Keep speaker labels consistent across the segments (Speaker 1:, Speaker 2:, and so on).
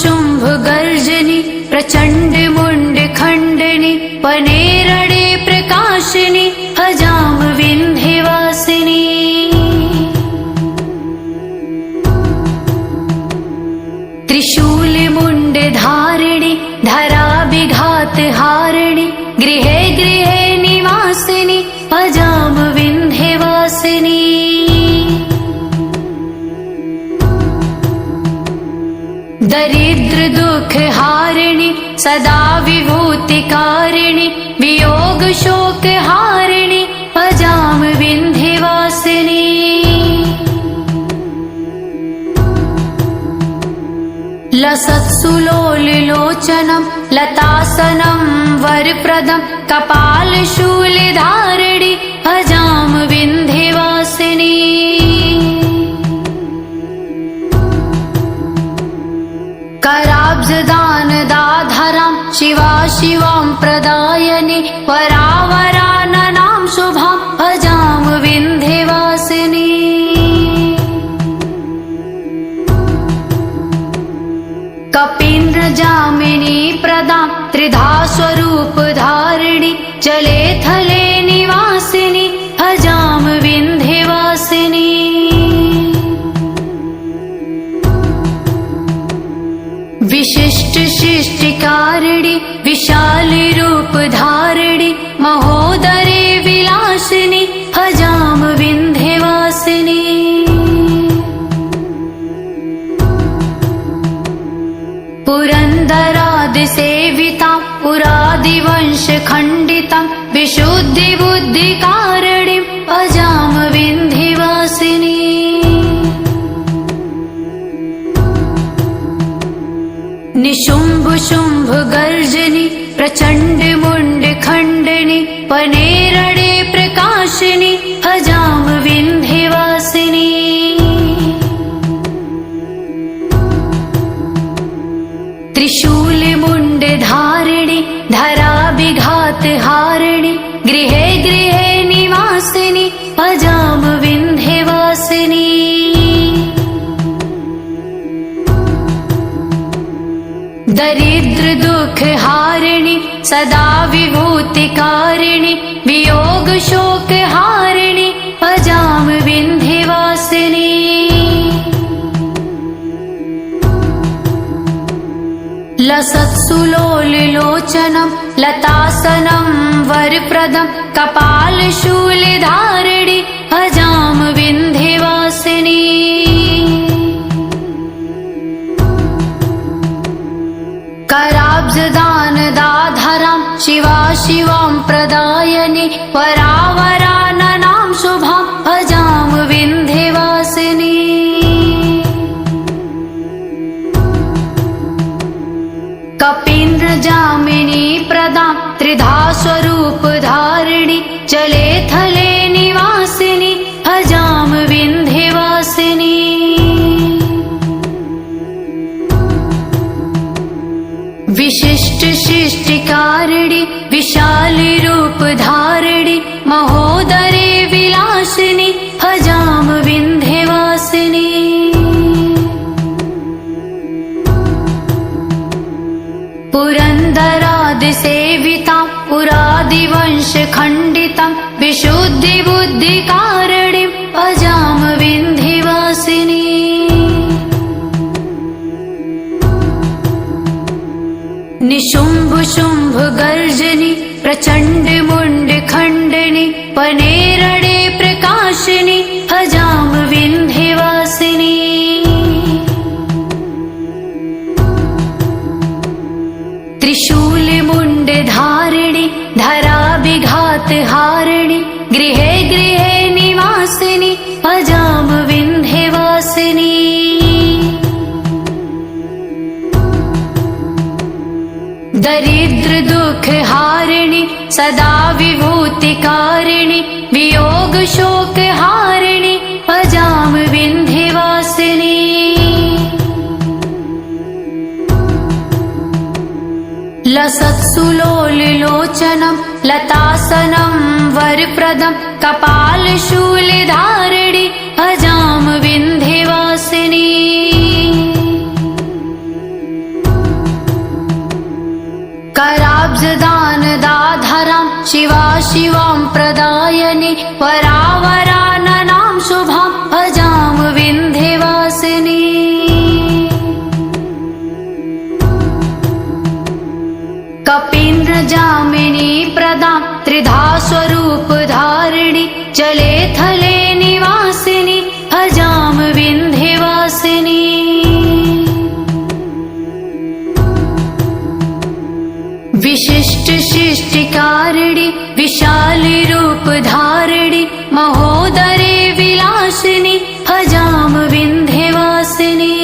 Speaker 1: शुंभ गर्जनी प्रचंड मुंड खंडनी पनेरणे प्रकाशिनी अजाम विंध्यवासिनी त्रिशूल मुंड धारिणी धरा विघात हारिणी गृहे गृहे निवासिनी अजाम विंध्यवासिनी दरिद्र दुख हारिणी सदा विभूतिकारिणी वियोग शोक हारिणी अजाम विंध्यवासिनी लसत्सुलोललोचनं लतासनं वरप्रदं कपालशूलधारिणी अजाम विंध्यवासिनी कराब्जदानदाधरां शिवा शिवां प्रदायनि वरावराननां शुभाम् अजाम विंध्यवासिनी कपीन्द्रजामिनी प्रदां त्रिधा स्वरूप धारिणी जले थले निवासिनी अजाम विंध्यवासिनी विशिष्ट शिष्टिकारिणी विशाल रूप धारिणी महोदरे विलासिनी अजाम विंध्यवासिनी पुरंदरादि सेवितां पुरादिवंश खंडितां विशुद्धि बुद्धि कारिणीं अजाम विंध्यवासिनी निशुंभ शुंभ गर्जनी प्रचंड मुंड खंडनी पनेरणे प्रकाशिनी अजाम विंध्यवासिनी त्रिशूल मुंड धारिणी धरा विघात हारिणी गृहे गृहे निवासिनी अजाम विंध्यवासिनी दरिद्र दुख हारिणी सदा विभूतिकारिणी वियोग शोक हारिणी अजाम विंध्यवासिनी लसत्सुलोललोचनं लतासनं वरप्रदं कपालशूलधारिणी अजाम विंध्यवासिनी कराब्जदानदाधरां शिवा शिवां प्रदायनि वरावराननां शुभाम् अजाम विंध्यवासिनी कपीन्द्रजामिनी प्रदां त्रिधा स्वरूप धारिणी जले थले निवासिनी अजाम विंध्यवासिनी विशिष्ट शिष्टिकारिणी विशाल रूप धारिणी महोदरे विलासिनी अजाम विंध्यवासिनी पुरंदरादि सेवितां पुरादिवंश खंडितां विशुद्धि बुद्धि कारिणीं अजाम विंध्यवासिनी निशुंभ शुंभ गर्जनी प्रचंड मुंड खंडनी पनेरणे प्रकाशिनी अजाम विंध्यवासिनी त्रिशूल मुंड धारिणी धरा विघात हारिणी गृहे गृहे निवासिनी अजाम विंध्यवासिनी दरिद्र दुख हारिणी सदा विभूतिकारिणी वियोग शोक हारिणी अजाम विंध्यवासिनी लसत्सुलोललोचनं लतासनं वरप्रदं कपालशूलधारिणी अजाम विंध्यवासिनी कराब्जदानदाधरां शिवां प्रदायिनी वरावराननां शुभां भजाम विन्ध्यवासिनी। कपीन्द्रजामिनी प्रदां त्रिधा स्वरूपधारिणी जले थले निवासिनी भजाम विन्ध्यवासिनी। विशिष्ट शिष्टिकारिणी विशाली रूपधारिणी महोदरे विलासिनी भजाम विन्ध्यवासिनी।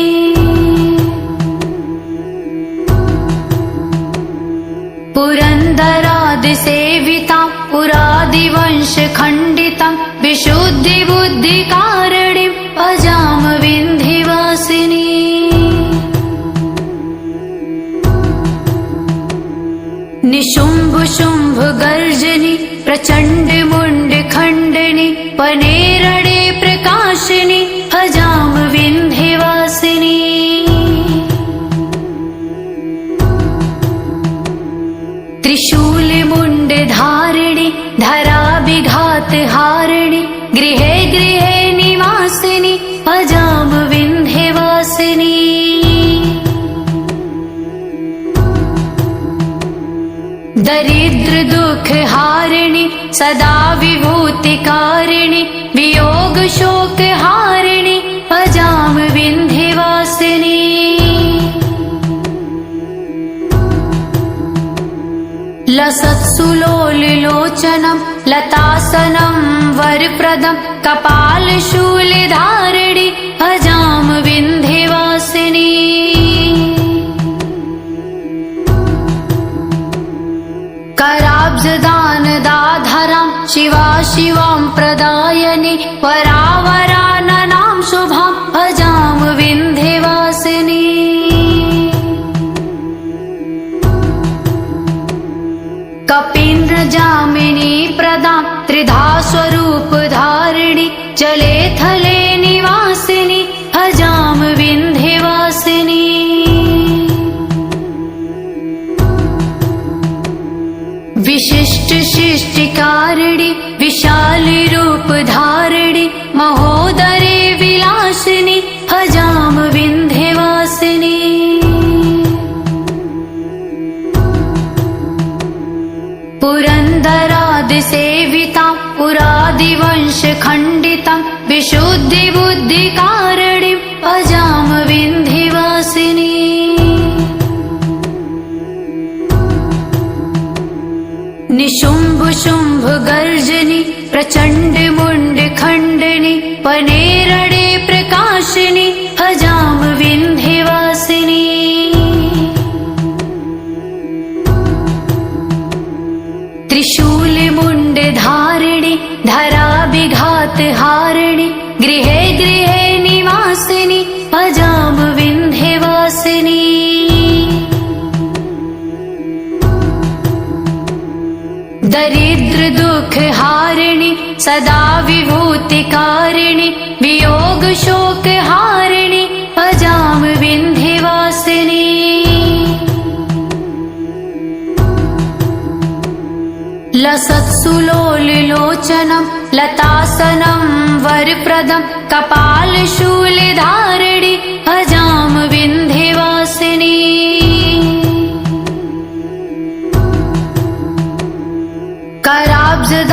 Speaker 1: पुरन्दरादिसेवितां पुरादिवंशखण्डितां विशुद्धिबुद्धिकारिणीं भजाम विन्ध्यवासिनी। निशुम्भ शुम्भ गर्जनी प्रचण्ड मुण्ड खण्डनी पनेरणे प्रकाशिनी भजाम विन्ध्यवासिनी। त्रिशूल मुण्ड धारिणी धराभिघात हारिणी गृहे गृहे निवासिनी भजाम विन्ध्यवासिनी। दरिद्र दुख हारिणी सदा विभूतिकारिणी वियोग शोक हारिणी भजाम विन्ध्यवासिनी। लसत्सुलोललोचनं लतासनं वरप्रदं कपालशूलधारिणी भजाम विन्ध्यवासिनी। कराब्जदानदाधरां शिवां प्रदायिनी वरावराननां शुभां भजाम विन्ध्यवासिनी। कपीन्द्रजामिनी प्रदां त्रिधा स्वरूपधारिणी जले थले निवासिनी भजाम विन्ध्यवासिनी। विशिष्ट शिष्टिकारिणी विशाली रूपधारिणी महोदरे विलासिनी भजाम विन्ध्यवासिनी। पुरन्दरादिसेवितां पुरादिवंशखण्डितां विशुद्धिबुद्धिकारिणीं भजाम विन्ध्यवासिनी। निशुम्भ शुम्भ गर्जनी प्रचण्ड मुण्ड खण्डनी पनेरणे प्रकाशिनी भजाम विन्ध्यवासिनी। त्रिशूल मुण्ड धारिणी धराभिघात हारिणी गृहे गृहे निवासिनी भजाम विन्ध्यवासिनी। दरिद्र दुख हारिणी सदा विभूतिकारिणी वियोग शोक हारिणी भजाम विन्ध्यवासिनी। लसत्सुलोललोचनं लतासनं वरप्रदं कपालशूलधारिणी भजाम विन्ध्यवासिनी।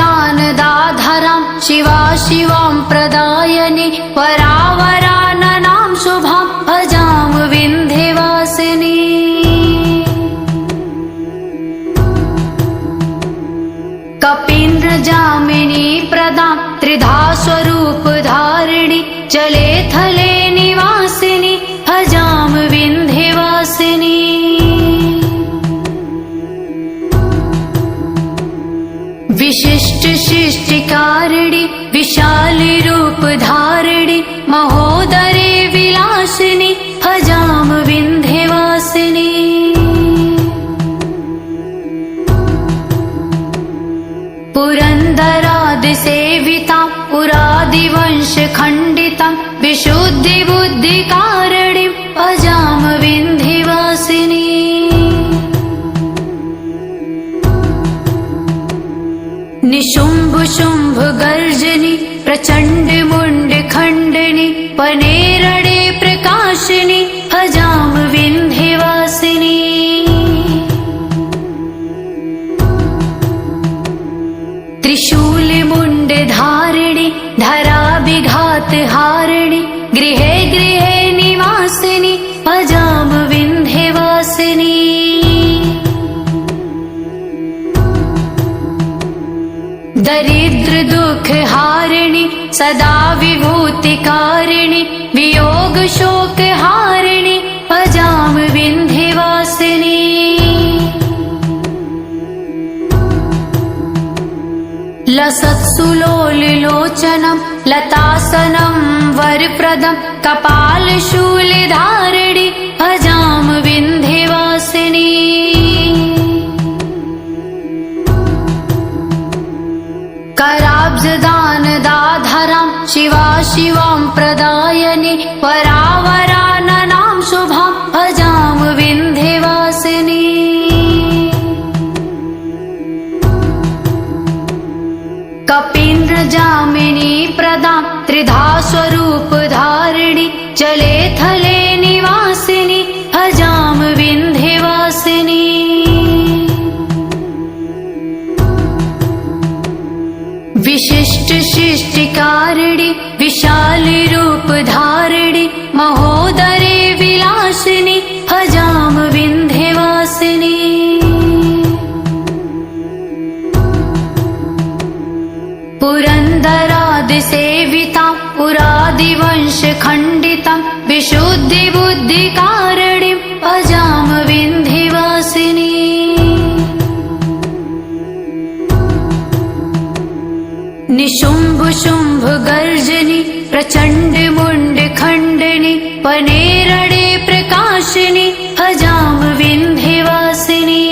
Speaker 1: कराब्जदानदाधरां शिवां प्रदायिनी वरावराननां शुभां भजाम विन्ध्यवासिनी। कपीन्द्रजामिनी प्रदां त्रिधा स्वरूपधारिणी जले थले निवासिनी भजाम विन्ध्यवासिनी। विशिष्ट शिष्टिकारिणी विशाली रूपधारिणी महोदरे विलासिनी भजाम विन्ध्यवासिनी। पुरन्दरादिसेवितां पुरादिवंशखण्डितां विशुद्धिबुद्धिकारिणीं भजाम विन्ध्यवासिनी। निशुम्भ शुम्भ गर्जनी प्रचण्ड मुण्ड खण्डनी पनेरडे प्रकाशिनी भजाम विन्ध्यवासिनी। त्रिशूल मुण्ड धारिणी धराभिघात हारिणी गृहे गृहे निवासिनी भजाम विन्ध्यवासिनी। दरिद्र दुख हारिणी सदा विभूतिकारिणी वियोग शोक हारिणी भजाम विन्ध्यवासिनी। लसत्सुलोललोचनं लतासनं वरप्रदं कपालशूलधारिणी भजाम विन्ध्यवासिनी। कराब्जदानदाधरां शिवा शिवां प्रदायनि वरावराननां शुभां भजाम विन्ध्यवासिनी। कपीन्द्रजामिनी प्रदां त्रिधा स्वरूपधारिणी जले थले निवासिनी भजाम विन्ध्यवासिनी। विशिष्ट शिष्टिकारिणी विशाल रूप धारिणी महोदरे विलासिनी भजाम विन्ध्यवासिनी। पुरन्दरादिसेवितां पुरादिवंश खण्डितां विशुद्धि बुद्धिकारिणीं भजाम विन्ध्यवासिनी। निशुम्भ शुम्भ गर्जनी प्रचण्ड मुण्ड खण्डनी पनेरडे प्रकाशिनी भजाम विन्ध्यवासिनी।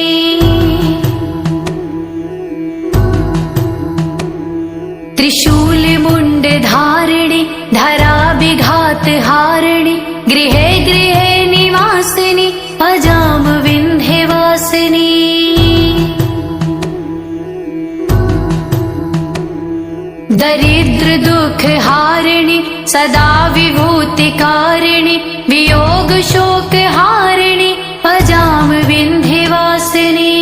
Speaker 1: त्रिशूल मुण्ड धारिणी धराभिघात हारिणी गृहे गृहे निवासिनी भजाम विन्ध्यवासिनी। दरिद्र दुख हारिणी सदा विभूतिकारिणी वियोग शोक हारिणी भजाम विन्ध्यवासिनी।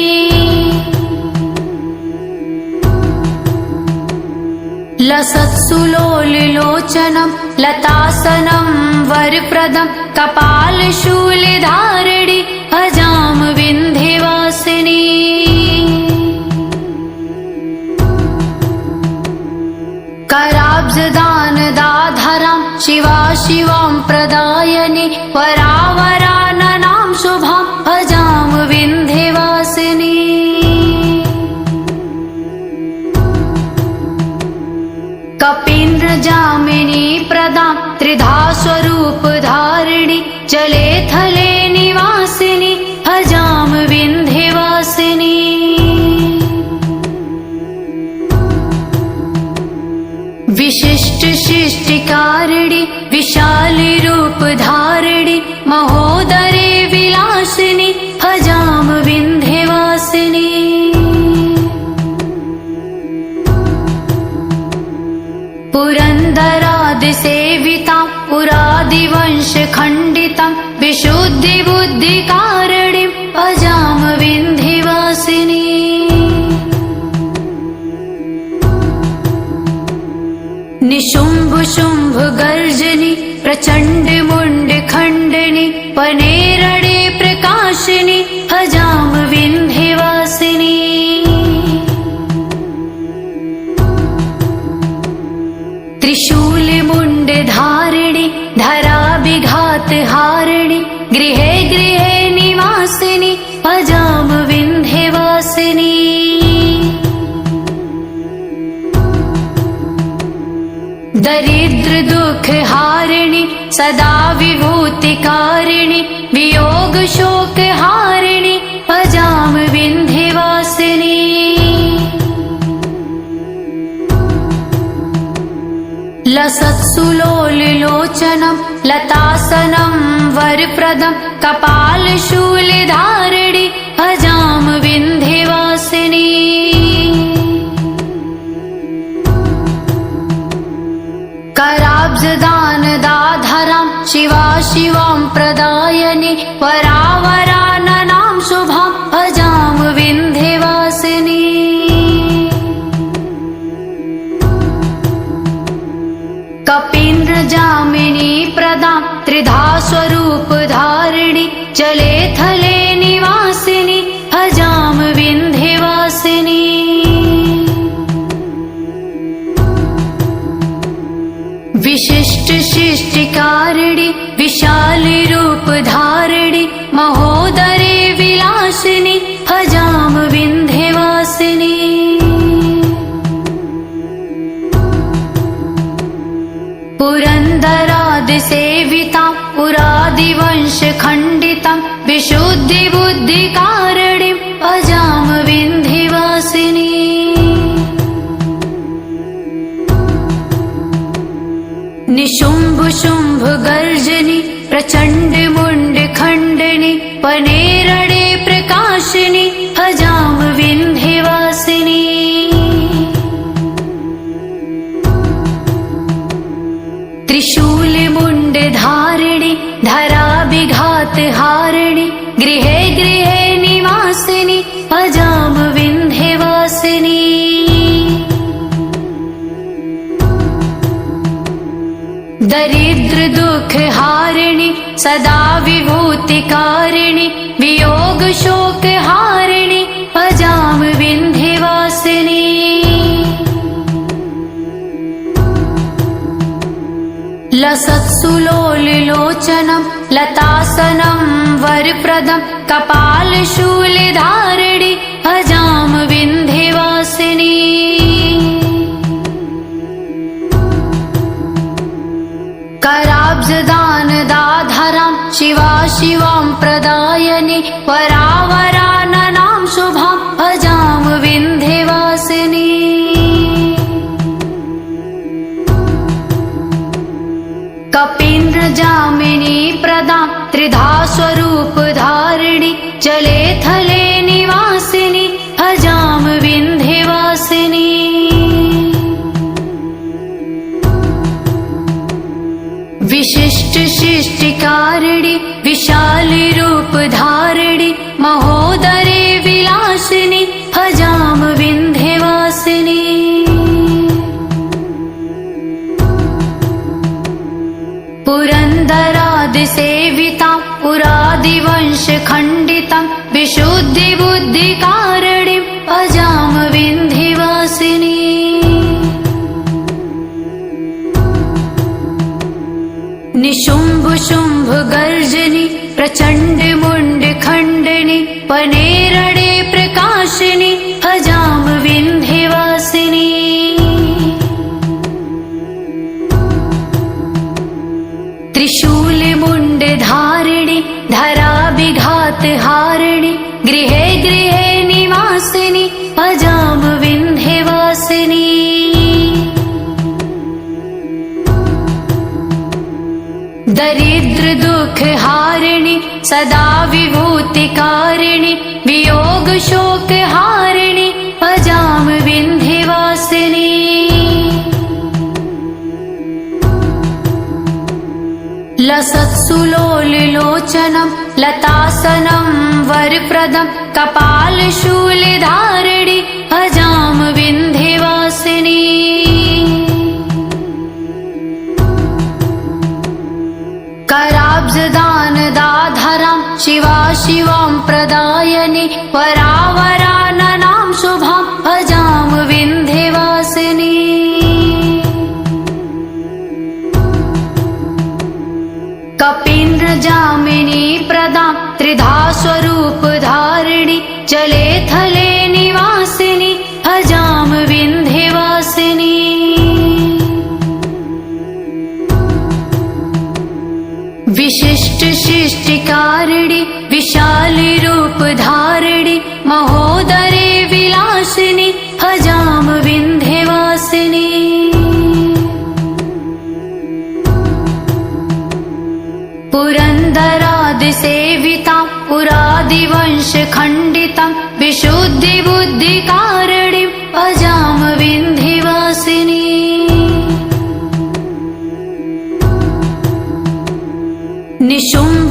Speaker 1: लसत्सुलोललोचनं लतासनं वरप्रदं कपालशूलधारिणी भजाम विन्ध्यवासिनी। कराब्जदानदाधरां शिवा शिवां प्रदायनि वरावराननां शुभां भजाम विन्ध्यवासिनी। कपीन्द्रजामिनी प्रदां त्रिधा स्वरूपधारिणी जले थले निवासिनी भजाम विन्ध्यवासिनी। विशिष्ट शिष्टिकारिणी विशाल रूप धारिणी महोदरे विलासिनी भजाम विन्ध्यवासिनी। पुरन्दरादिसेवितां पुरादिवंश खण्डितां विशुद्धि बुद्धिकारिणीं भजाम विन्ध्यवासिनी। निशुम्भ शुम्भ गर्जनी प्रचण्ड मुण्ड खण्डनी पनेरडे प्रकाशिनी भजाम विन्ध्यवासिनी। त्रिशूल मुण्ड धारिणी धराभिघात हारिणी गृहे गृहे निवासिनी भजाम विन्ध्यवासिनी। दरिद्र दुख हारिणी सदा विभूतिकारिणी वियोग शोक हारिणी भजाम विन्ध्यवासिनी। लसत्सुलोललोचनं लतासनं वरप्रदं कपालशूलधारिणी भजाम विन्ध्यवासिनी। प्रदायिनि वरावराननां शुभां भजाम विन्ध्यवासिनी। कपीन्द्रजामिनी प्रदां त्रिधा स्वरूप धारिणि जले थले निवासिनि भजाम विन्ध्यवासिनी। विशिष्ट शिष्टिकारिणि विशाली रूप धारिणि महोदरे विलासिनि भजाम विन्ध्यवासिनी। पुरन्दरादि सेवितां पुरादिवंश खण्डितां विशुद्धि बुद्धिकारिणीं भजाम विन्ध्यवासिनी। निशुम्भ शुम्भ गर्जनि प्रचण्ड मुण्ड खण्डनि पनेरणे प्रकाशिनि भजाम विन्ध्यवासिनी। त्रिशूल मुण्ड धारिणि धराभिघात हारिणि गृहे गृहे निवासिनि भजाम विन्ध्यवासिनी। दरिद्र दुख हारिणि सदा विभूतिकारिणि वियोग शोक हारिणि भजाम विन्ध्यवासिनी। लसत्सुलोललोचनं लतासनं वरप्रदं कपालशूलधारिणि भजाम विन्ध्यवासिनी। कराब्जदानदाधरां शिवा शिवां प्रदायिनि वरावराननां शुभां भजाम विन्ध्यवासिनी। कपीन्द्रजामिनी प्रदां त्रिधा स्वरूप धारिणि जले थले निवासिनि भजाम विन्ध्यवासिनी। विशिष्ट शिष्टिकारिणि विशाली रूप धारिणि महोदरे विलासिनि भजाम विन्ध्यवासिनी। पुरन्दरादि सेवितां पुरादिवंश खण्डितां विशुद्धि बुद्धिकारिणीं भजाम विन्ध्यवासिनी। निशुम्भ शुम्भ गर्जनि प्रचण्ड मुण्ड खण्डनि पनेरणे प्रकाशिनि भजाम विन्ध्यवासिनी। त्रिशूल मुण्ड धारिणि धराभिघात हारिणि गृहे गृहे निवासिनि भजाम विन्ध्यवासिनी। दरिद्र दुख हारिणि सदा विभूतिकारिणि वियोग शोक हारिणि भजाम विन्ध्यवासिनी। लसत्सुलोललोचनं लतासनं वरप्रदं कपालशूलधारिणि भजाम विन्ध्यवासिनी। कराब्जदानदाधरां शिवा शिवां प्रदायिनि वरावराननां शुभां भजाम विन्ध्यवासिनी। कपीन्द्रजामिनी प्रदां त्रिधा स्वरूप धारिणि जले थले निवासिनि भजाम विन्ध्यवासिनी। विशिष्ट शिष्टिकारिणि विशाली रूप धारिणि महोदरे विलासिनि भजाम विन्ध्यवासिनी। पुरन्दरादि सेवितां पुरादिवंश खण्डितां विशुद्धि बुद्धिकारिणीं भजाम विन्ध्यवासिनी। निशुम्भ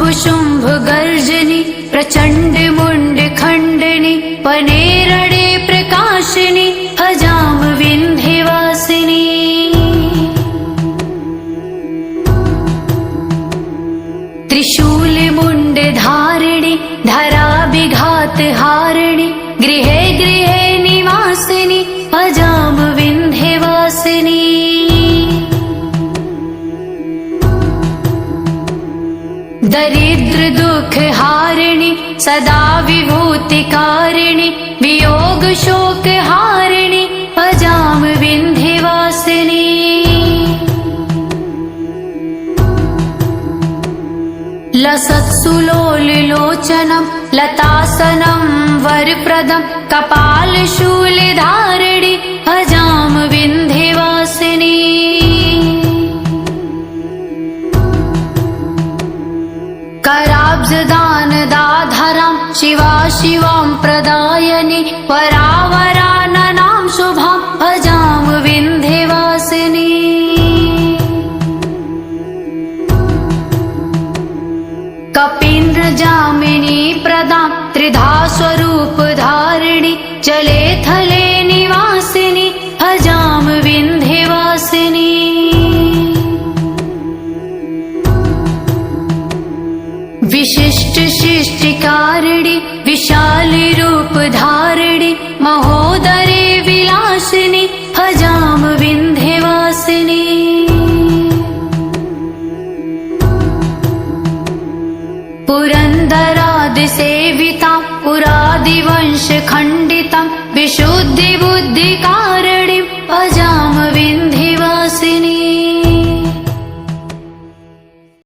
Speaker 1: सदा विभूतिकारिणि वियोगशोकहारिणि भजाम विन्ध्यवासिनी लसत्सुलोललोचनं लतासनं वरप्रदं कपालशूलधारिणि भजाम विन्ध्यवासिनी कराब्जदानदाधरां शिवां प्रदायनि वरावराननां शुभां भजाम विन्ध्यवासिनी कपीन्द्रजामिनी प्रदां त्रिधा स्वरूपधारिणि जले थले निवासिनि भजाम विन्ध्यवासिनी विशिष्ट शिष्टिकारिणि विशाली रूपधारिणि महोदरे विलासिनि भजाम विन्ध्यवासिनी पुरन्दरादिसेवितां पुरादिवंशखण्डितां विशुद्धिबुद्धिका